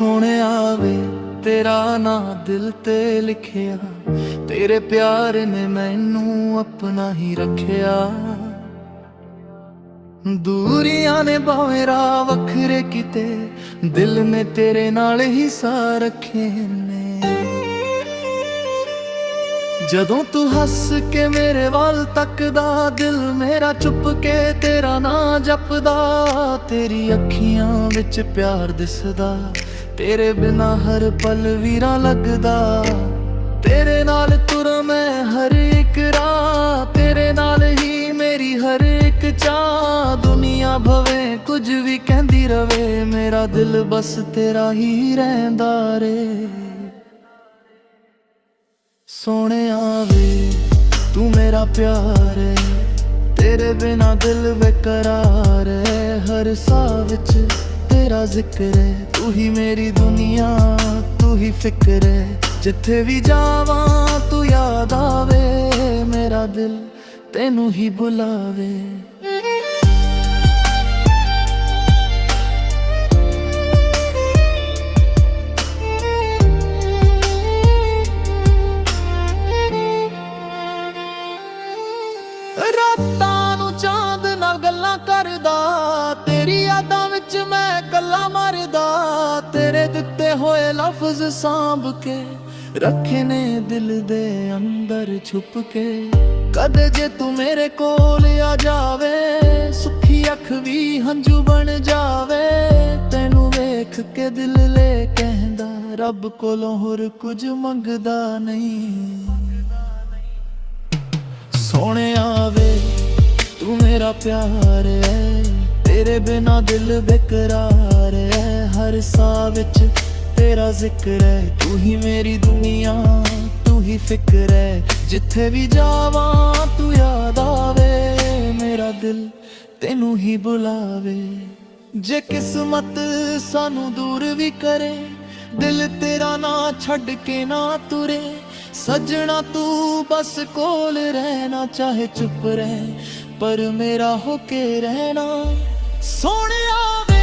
सोहणिया वे तेरा ना दिल ते लिखिया, तेरे प्यार ने मैनू अपना ही रखिया। दूरियां ने भावें राह वखरे किते, दिल ने तेरे नाल ही सा रखे ने। जदों तू हस के मेरे वाल तकदा, दिल मेरा चुप के तेरा ना जपदा। तेरी अखियां विच प्यार दिसदा, तेरे बिना हर पल वीरा लगदा। तेरे नाल तुरा मैं हर एक राह, तेरे नाल ही मेरी हर एक चाह। दुनिया भवे कुछ भी कहंदी रवे, मेरा दिल बस तेरा ही रहिंदा रे। सोहणिया वे तू मेरा प्यार है, तेरे बिना दिल बेकरार है। हर साह विच तेरा जिक्र है, तू ही मेरी दुनिया तू ही फिक्र है। जिथे भी जावा तू याद आवे, मेरा दिल तेनू ही बुलावे। रातां नूं चांद नाल गल्लां करदा, तेरी यादां विच मैं कल्ला मरदा। तेरे दिते होए लफ्ज सांभ के रखे ने दिल दे अंदर छुप के। कदे जे तू मेरे कोल आ जावे, सुखी अख भी हंजू बन जावे। तैनू वेख के दिल ले कहंदा, रब कोलों होर कुछ मंगदा नहीं। सोहणिया वे तू मेरा प्यार है, तेरे बिना दिल बेकरार है। हर साह विच तेरा जिक्र है, तू ही मेरी दुनिया तू ही फिक्र है। जिथे भी जावा तू याद आवे, मेरा दिल तेनू ही बुलावे। जे किस्मत सानू दूर भी करे, दिल तेरा ना छड़ के ना तुरे। सजना तू बस कोल रहना, चाहे चुप रह पर मेरा होके रहना। सोहणिया वे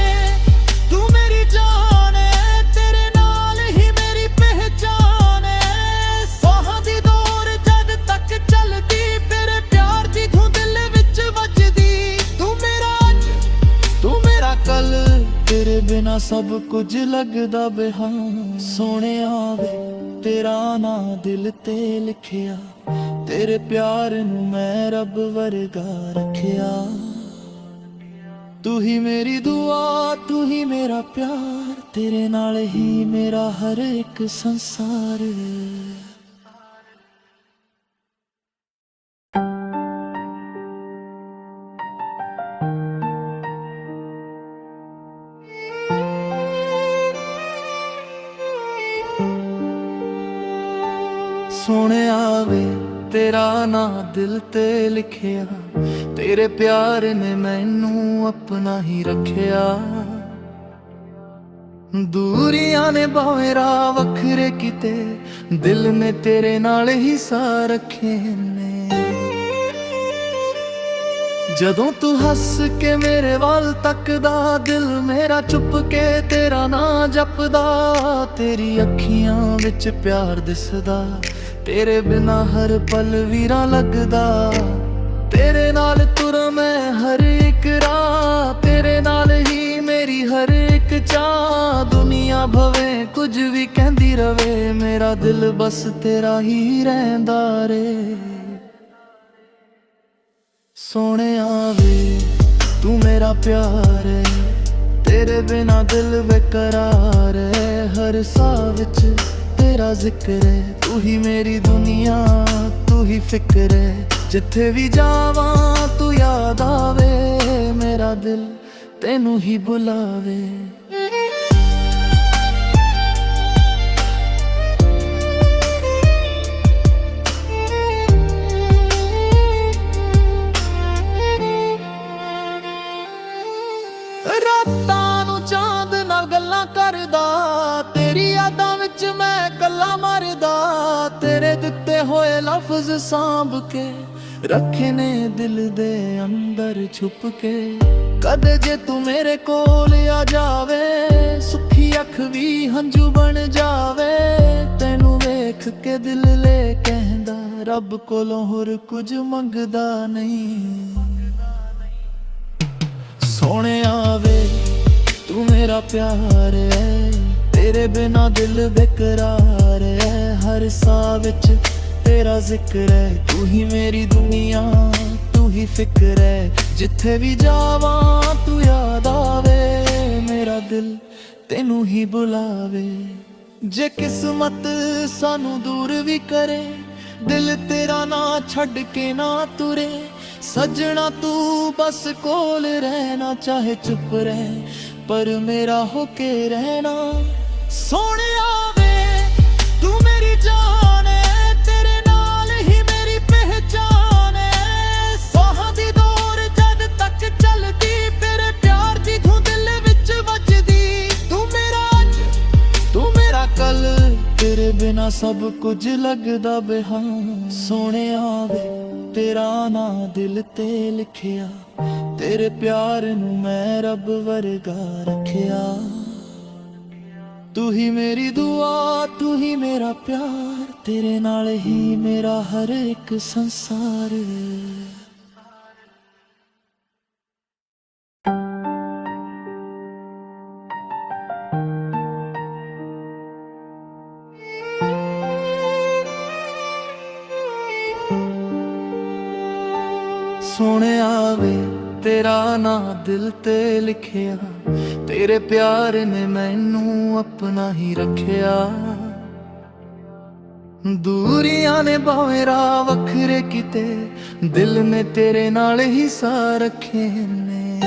तू मेरी जान है, तेरे नाल ही मेरी पहचान है। साहां दी दौर जद तक चलदी, तेरे प्यार दी धुन दिल विच वजदी। तू मेरा अज तू मेरा कल, तेरे बिना सब कुछ लगदा बेहां। सोहणिया वे तेरा ना दिल ते लिखिया, तेरे प्यार नू मैं रब वर्गा रखिया। तू ही मेरी दुआ तू ही मेरा प्यार, तेरे नाल ही मेरा हर एक संसार। सोहणिया वे तेरा ना दिल ते लिखिया, तेरे प्यार ने मैनू अपना ही रखिया। दूरियां ने भावें राह वखरे किते, दिल ने तेरे नाल ही सा रखे ने। जदों तू हस के मेरे वाल तकदा, दिल मेरा चुप के तेरा ना जपदा। तेरी अखियां विच प्यार दिसदा, तेरे बिना हर पल वीरा लगदा। तेरे नाल तुरा मैं हर एक राह, तेरे नाल ही मेरी हर एक चाह। दुनिया भवे कुछ भी कहंदी रवे, मेरा दिल बस तेरा ही रहिंदा रे। सोहणिया वे तू मेरा प्यार है, तेरे बिना दिल बेकरार है। हर साह विच तेरा जिक्र है, तू ही मेरी दुनिया तू ही फिक्र है। जिथे भी जावा तू याद आवे, मेरा दिल तेनू ही बुलावे। रातां नूं चांद नाल गल्लां करदा, तेरी यादां विच मैं कल्ला मरदा। तेरे दिते होए लफ्ज सांभ के रखे ने दिल दे अंदर छुप के। कदे जे तू मेरे कोल आ जावे, सुखी ਅੱਖ ਵੀ ਹੰਝੂ ਬਣ ਜਾਵੇ, ਤੈਨੂੰ ਵੇਖ ਕੇ ਦਿਲ ਲੈ ਕਹਿੰਦਾ ਰੱਬ ਕੋਲੋਂ ਹੋਰ ਕੁਝ ਮੰਗਦਾ ਨਹੀਂ। ਸੋਹਣਿਆ ਵੇ ਤੂੰ ਮੇਰਾ ਪਿਆਰ ਹੈ, ਤੇਰੇ ਬਿਨਾ ਦਿਲ ਬੇਕਰਾਰ ਹੈ। ਹਰ ਸਾਹ ਵਿੱਚ ਤੇਰਾ ਜ਼ਿਕਰ ਹੈ, ਤੂੰ ਹੀ ਮੇਰੀ ਦੁਨੀਆ, ਤੂੰ ਹੀ ਫਿਕਰ ਹੈ। ਜਿੱਥੇ ਵੀ ਜਾਵਾਂ ਤੂੰ ਯਾਦ ਆਵੇ, ਮੇਰਾ ਦਿਲ ਤੈਨੂੰ ਹੀ ਬੁਲਾਵੇ। ਜੇ ਕਿਸਮਤ ਸਾਨੂੰ ਦੂਰ ਵੀ ਕਰੇ, ਦਿਲ ਤੇਰਾ ਨਾ ਛੱਡ ਕੇ ਨਾ ਤੁਰੇ। ਸੱਜਣਾ ਤੂੰ ਬਸ ਕੋਲ ਰਹਿਣਾ, ਚਾਹੇ ਚੁੱਪ ਰਹਿ ਪਰ ਮੇਰਾ ਹੋ ਕੇ ਰਹਿਣਾ। ਸੋਹਣਿਆ ਵੇ ਤੂੰ ਮੇਰੀ ਜਾਨ ਹੈ, ਤੇਰੇ ਨਾਲ ਹੀ ਮੇਰੀ ਪਹਿਚਾਨ ਹੈ। ਸਾਹਾਂ ਦੀ ਦੌਰ ਜਦ ਤੱਕ ਚੱਲਦੀ, ਤੇਰੇ ਪਿਆਰ ਦੀ ਧੁਨ ਦਿਲ ਵਿੱਚ ਵੱਜਦੀ। ਤੂੰ ਮੇਰਾ ਅੱਜ, ਤੂੰ ਮੇਰਾ ਕੱਲ, ਤੇਰੇ ਬਿਨਾ ਸਭ ਕੁਝ ਲੱਗਦਾ ਬੇਹਾਨ। ਸੋਹਣਿਆ ਵੇ ਤੇਰਾ ਨਾਂ ਦਿਲ ਤੇ ਲਿਖਿਆ, ਤੇਰੇ ਪਿਆਰ ਨੂੰ ਮੈਂ ਰੱਬ ਵਰਗਾ ਰੱਖਿਆ। ਤੂੰ ਹੀ ਮੇਰੀ ਦੁਆ, ਤੂੰ ਹੀ ਮੇਰਾ ਪਿਆਰ, ਤੇਰੇ ਨਾਲ ਹੀ ਮੇਰਾ ਹਰ ਇੱਕ ਸੰਸਾਰ। ਸੋਹਣਿਆ ਵੇ ਤੇਰਾ ਨਾਂ ਦਿਲ ਤੇ ਲਿਖਿਆ, ਤੇਰੇ ਪਿਆਰ ਨੇ ਮੈਨੂੰ ਆਪਣਾ ਹੀ ਰੱਖਿਆ। ਦੂਰੀਆਂ ਨੇ ਭਾਵੇਂ ਰਾਹ ਵੱਖਰੇ ਕਿਤੇ, ਦਿਲ ਨੇ ਤੇਰੇ ਨਾਲ ਹੀ ਸਾਹ ਰੱਖੇ ਨੇ।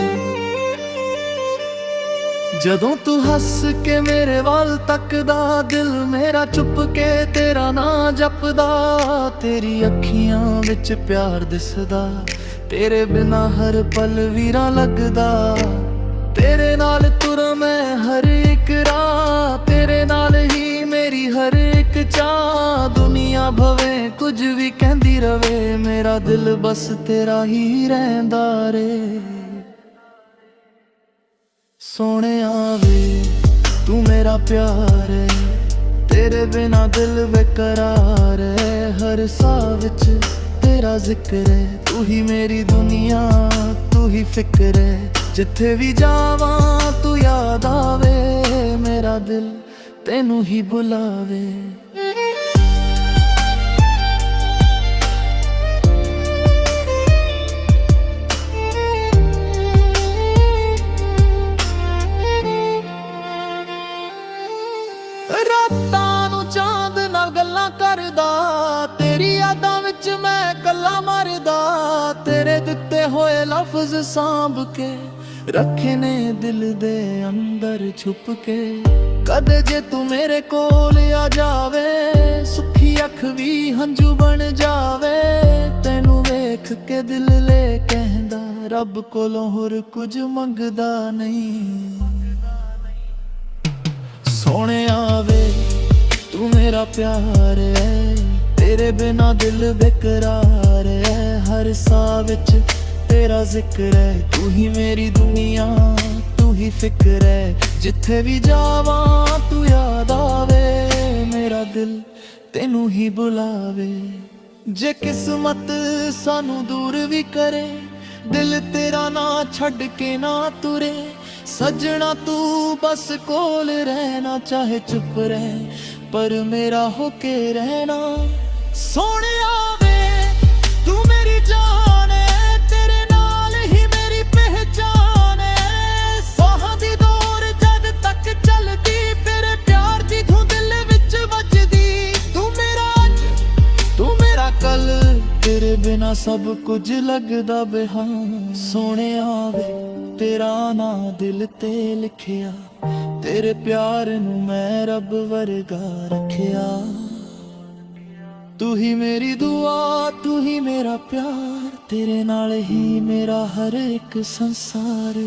ਜਦੋਂ ਤੂੰ ਹੱਸ ਕੇ ਮੇਰੇ ਵੱਲ ਤੱਕਦਾ, ਦਿਲ ਮੇਰਾ ਚੁੱਪ ਕੇ ਤੇਰਾ ਨਾਂ ਜਪਦਾ। ਤੇਰੀ ਅੱਖੀਆਂ ਵਿੱਚ ਪਿਆਰ ਦਿਸਦਾ, ਤੇਰੇ ਬਿਨਾ ਹਰ ਪਲ ਵੀਰਾ ਲੱਗਦਾ। ਤੇਰੇ ਨਾਲ ਤੁਰਾਂ ਮੈਂ ਹਰ ਇੱਕ ਰਾਹ, ਤੇਰੇ ਨਾਲ ਹੀ ਮੇਰੀ ਹਰ ਇੱਕ ਚਾਹ। ਦੁਨੀਆ ਭਵੇਂ ਕੁਝ ਵੀ ਕਹਿੰਦੀ ਰਵੇ, ਮੇਰਾ ਦਿਲ ਬਸ ਤੇਰਾ ਹੀ ਰਹਿੰਦਾ ਰੇ। ਸੋਹਣਿਆ ਵੇ ਤੂੰ ਮੇਰਾ ਪਿਆਰ ਹੈ, ਤੇਰੇ ਬਿਨਾ ਦਿਲ ਬੇਕਰਾਰ ਹੈ। ਹਰ ਸਾਹ ਵਿੱਚ ਤੇਰਾ ਜ਼ਿਕਰ ਹੈ, ਤੂੰ ਹੀ ਮੇਰੀ ਦੁਨੀਆ, ਤੂੰ ਹੀ ਫਿਕਰ ਹੈ। ਜਿੱਥੇ ਵੀ ਜਾਵਾਂ ਤੂੰ ਯਾਦ ਆਵੇ, ਮੇਰਾ ਦਿਲ ਤੈਨੂੰ ਹੀ ਬੁਲਾਵੇ। ਰਾਤਾਂ ਨੂੰ ਚਾਂਦ ਨਾਲ ਗੱਲਾਂ ਕਰਦਾ, ਤੇਰੀ ਯਾਦਾਂ ਵਿੱਚ ਮੈਂ ਕੱਲਾ ਮਰਦਾ। ਤੇਰੇ ਦਿੱਤੇ ਹੋਏ ਲਫ਼ਜ਼ ਸਾਂਭ ਕੇ ਰੱਖੇ ਨੇ ਦਿਲ ਦੇ ਅੰਦਰ ਛੁਪ ਕੇ। ਕਦੇ ਜੇ ਤੂੰ ਮੇਰੇ ਕੋਲ ਆ ਜਾਵੇ, ਸੁੱਖੀ ਅੱਖ ਵੀ ਹੰਝੂ ਬਣ ਜਾਵੇ। ਤੈਨੂੰ ਵੇਖ ਕੇ ਦਿਲ ਲੈ ਕਹਿੰਦਾ ਰੱਬ ਕੋਲੋਂ ਹੋਰ ਕੁਝ ਮੰਗਦਾ ਨਹੀਂ। ਸੋਹਣਿਆ ਵੇ ਤੂੰ ਮੇਰਾ ਪਿਆਰ ਹੈ, ਤੇਰੇ ਬਿਨਾ ਦਿਲ ਬੇਕਰਾਰ ਹੈ। ਹਰ ਸਾਹ ਵਿੱਚ ਤੇਰਾ ਜ਼ਿਕਰ ਹੈ, ਤੂੰ ਹੀ ਮੇਰੀ ਦੁਨੀਆ, ਤੂੰ ਹੀ ਫਿਕਰ ਹੈ। ਜਿੱਥੇ ਵੀ ਜਾਵਾਂ ਤੂੰ ਯਾਦ ਆਵੇ, ਮੇਰਾ ਦਿਲ ਤੈਨੂੰ ਹੀ ਬੁਲਾਵੇ। ਜੇ ਕਿਸਮਤ ਸਾਨੂੰ ਦੂਰ ਵੀ ਕਰੇ, ਦਿਲ ਤੇਰਾ ਨਾ ਛੱਡ ਕੇ ਨਾ ਤੁਰੇ। ਸੱਜਣਾ ਤੂੰ ਬਸ ਕੋਲ ਰਹਿਣਾ, ਚਾਹੇ ਚੁੱਪ ਰਹਿ ਪਰ ਮੇਰਾ ਹੋ ਕੇ ਰਹਿਣਾ। ਸੋਹਣਿਆ ਵੇ ਤੂੰ ਮੇਰੀ ਜਾਨ ਹੈ, ਤੇਰੇ ਨਾਲ ਹੀ ਮੇਰੀ ਪਹਿਚਾਨ ਹੈ। ਸਾਹਾਂ ਦੀ ਦੌਰ ਜਦ ਤੱਕ ਚੱਲਦੀ, ਤੇਰੇ ਪਿਆਰ ਦੀ ਧੁਨ ਦਿਲ ਵਿੱਚ ਵੱਜਦੀ। ਤੂੰ ਮੇਰਾ ਅੱਜ, ਤੂੰ ਮੇਰਾ ਕੱਲ, ਤੇਰੇ ਬਿਨਾ ਸਭ ਕੁਝ ਲੱਗਦਾ ਬੇਹਾਨ। ਸੋਹਣਿਆ ਵੇ ਤੇਰਾ ਨਾਂ ਦਿਲ ਤੇ ਲਿਖਿਆ, ਤੇਰੇ ਪਿਆਰ ਨੂੰ ਮੈਂ ਰੱਬ ਵਰਗਾ ਰੱਖਿਆ। ਤੂੰ ਹੀ ਮੇਰੀ ਦੁਆ, ਤੂੰ ਹੀ ਮੇਰਾ ਪਿਆਰ, ਤੇਰੇ ਨਾਲ ਹੀ ਮੇਰਾ ਹਰ ਇੱਕ ਸੰਸਾਰ।